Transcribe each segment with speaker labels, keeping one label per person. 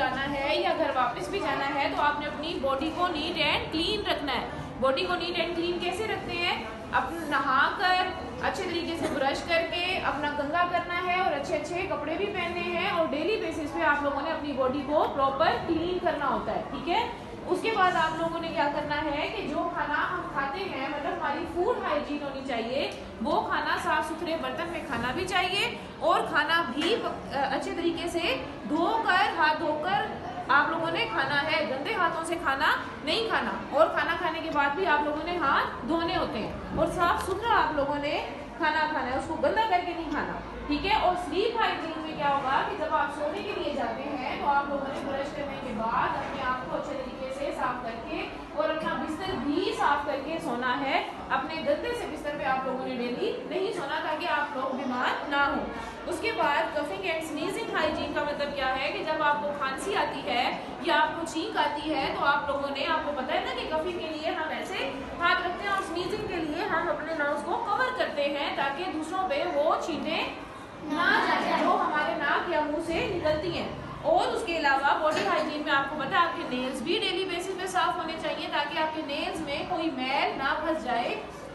Speaker 1: जाना है या घर वापस भी जाना है तो आपने अपनी बॉडी को नीट एंड क्लीन रखना है। बॉडी को नीट एंड क्लीन कैसे रखते हैं? अपना नहा कर अच्छे तरीके से ब्रश करके अपना कंघा करना है और अच्छे अच्छे कपड़े भी पहनने हैं और डेली बेसिस पे आप लोगों ने अपनी बॉडी को प्रॉपर क्लीन करना होता है, ठीक है। उसके बाद आप लोगों ने क्या करना है कि जो खाना हम खाते हैं, मतलब हमारी फूड हाइजीन होनी चाहिए, वो खाना साफ सुथरे बर्तन में खाना भी चाहिए और खाना भी अच्छे तरीके से धोकर, हाथ धोकर आप लोगों ने खाना है। गंदे हाथों से खाना नहीं खाना और खाना खाने के बाद भी आप लोगों ने हाथ धोने होते हैं और साफ सुथरा आप लोगों ने खाना खाना है, उसको गंदा करके नहीं खाना, ठीक है। और स्लीप हाइजीन में क्या होगा कि जब आप सोने के लिए जाते हैं तो आप लोगों ने ब्रश करने के बाद अपने आप को अच्छे तरीके से साफ करके और अपना बिस्तर भी साफ करके सोना है। अपने गंदे से बिस्तर पे आप लोगों ने डेली नहीं सोना ताकि आप लोग बीमार ना हो। उसके बाद कफिंग एंड स्नीजिंग हाइजीन का मतलब क्या है कि जब आपको खांसी आती है या आपको छींक आती है तो आप लोगों ने, आपको पता है ना कि कफिंग के लिए हम ऐसे हाथ रखते हैं और स्नीजिंग के लिए हम अपने नोज को कवर करते हैं ताकि दूसरों पे वो छींटें ना जाए जो हमारे नाक या मुंह से निकलती हैं। और उसके अलावा बॉडी हाइजीन में आपको पता है आपके नेल्स भी डेली बेसिस पे साफ होने चाहिए ताकि आपके नेल्स में कोई मैल ना फंस जाए।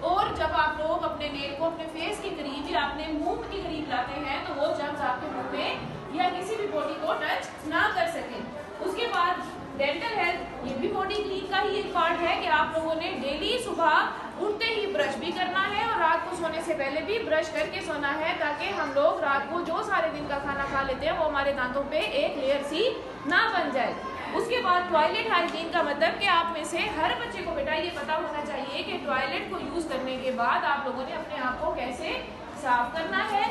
Speaker 1: और जब आप लोग अपने नेल को अपने फेस के करीब या अपने मुंह के करीब लाते हैं तो वो जर्म्स आपके मुंह में या किसी भी बॉडी को टच ना कर सकें। उसके बाद डेंटल हेल्थ, ये भी बॉडी क्लीन का ही एक पार्ट है कि आप लोगों ने डेली सुबह उठते ही ब्रश भी करना है और रात को सोने से पहले भी ब्रश करके सोना है ताकि हम लोग रात को जो सारे दिन का खाना खा लेते हैं वो हमारे दांतों पे एक लेयर सी ना बन जाए। उसके बाद टॉयलेट हाइजीन का मतलब कि आप में से हर बच्चे को बेटा ये पता होना चाहिए कि टॉयलेट को यूज करने के बाद आप लोगों ने अपने आप को कैसे साफ करना है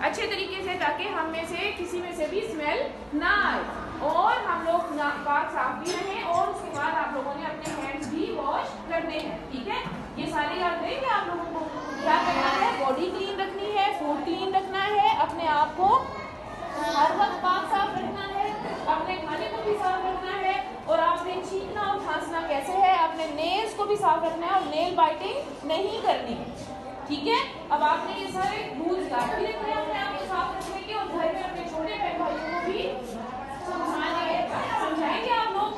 Speaker 1: अच्छे तरीके से ताकि हम में से किसी में से भी स्मेल ना आए और हम लोग नाक साफ भी रहें। और उसके बाद आप लोगों ने अपने हैंड्स भी वॉश करने हैं, ठीक है। ये सारी याद रहेंगे आप लोगों को क्या करना है, बॉडी क्लीन रखनी है, फूड क्लीन रखना है, अपने आप को हर वक्त पाक साफ रखना है, अपने खाने को भी साफ रखना है और आपने छींकना और खांसना कैसे है, अपने नेल्स को भी साफ रखना है और नेल बाइटिंग नहीं करनी, ठीक है। अब आपने ये सारे रूल्स याद भी रखने हैं अपने आप को साफ रखने के और घर में अपने छोटे बहन भाइयों को भी समझाएंगे आप लोग।